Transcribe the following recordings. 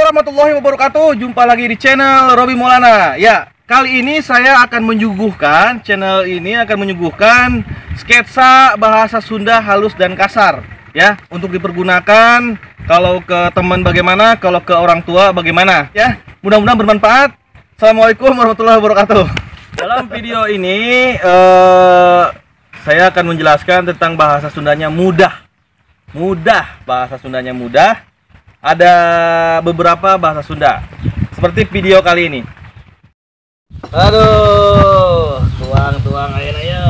warahmatullahi wabarakatuh. Jumpa lagi di channel Robi Maulana. Ya, kali ini saya akan menyuguhkan, channel ini akan menyuguhkan sketsa bahasa Sunda halus dan kasar. Ya, untuk dipergunakan kalau ke teman bagaimana, kalau ke orang tua bagaimana. Ya, mudah-mudahan bermanfaat. Assalamualaikum warahmatullahi wabarakatuh. Dalam video ini saya akan menjelaskan tentang bahasa Sundanya mudah. Bahasa Sundanya mudah. Ada beberapa bahasa Sunda seperti video kali ini. Aduh, tuang ayo.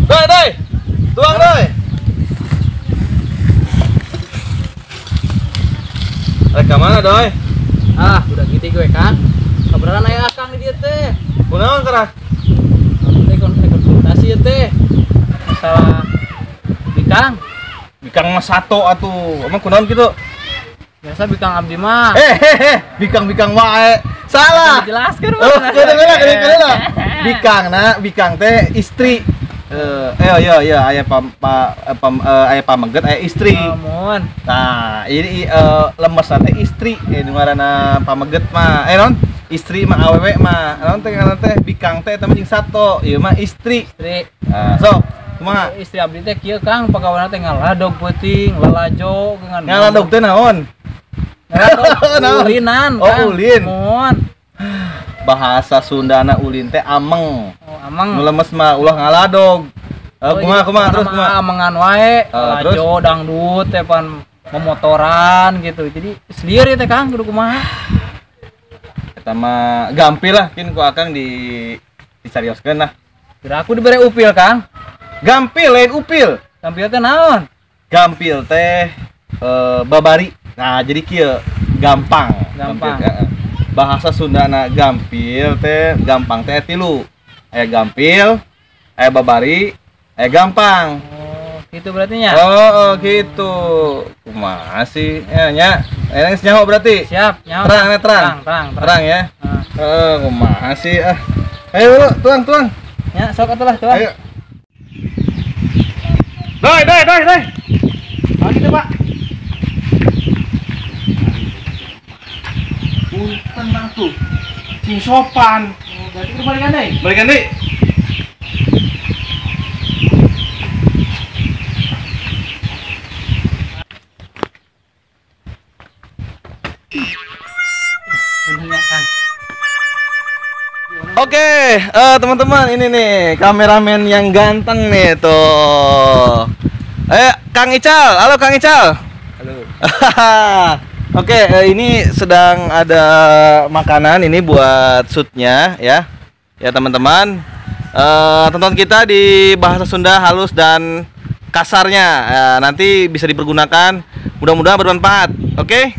Doi, tuang doi. Reka mana doi? Ah, udah gitu gue kan. Kabaran aya akang di dieu teh. Kunaon kerah? Teh konsultasi ya teh. Masalah Bikang mah sato atuh. Emang kunaon kitu? Biasa bikang abdi mah. Bikang wae. Salah. Jelaskan Oh, kedengeran. Bikang teh istri. Iya, aya pamaget aya istri. Namun, Nah, ini lemes teh istri. Nu ngaranna pamaget mah. Non, istri mah awewe mah. Non teh ngaranna teh bikang teh eta mah jeung sato. Ieu mah istri. Nah, sok kumaha? istri abdi teh kieu Kang, pagaweana teh ngaladog peuting, lalajo dengan Ngaladog teh naon? Naon? ulinan. Oh, Kang. ulin. Mun. Bahasa Sundana ulin teh ameng. Oh, amang. Nu lemes mah ulah ngaladog. Kumaha terus kumaha? Amangan wae, Terus? lajo dangdut teh pan memotoran gitu. Jadi sendiri teh Kang kudu kumaha? Eta mah gampil lah kin ku akang disarioskeun lah. Kira aku dibere upil Kang. Gampil lain upil. Tampil teh naon? Gampil teh babari. Nah, jadi kieu gampang. Gampang. Gampil, bahasa Sundana gampil teh gampang teh tilu. Aya gampil, aya babari, aya gampang. Oh, gitu berarti nya. Oh, gitu. Kumaha sih? Ya nya. Enak nyaho berarti. Siap, nyawa. Terang ya. Nah, Kumaha sih ah. Ayo lu, tuang. nya sok atuh lah, tuang. Ayo. Doi. Ah gitu, Pak. Punten tuh. Sing sopan. Berarti kudu balikan deui. Balikan deui. Oke, teman-teman, ini nih kameramen yang ganteng nih tuh. Kang Ical, halo Kang Ical. Halo. Oke, ini sedang ada makanan ini buat shootnya ya. Ya teman-teman, tonton kita di bahasa Sunda halus dan kasarnya. Nanti bisa dipergunakan. Mudah-mudahan bermanfaat. Oke.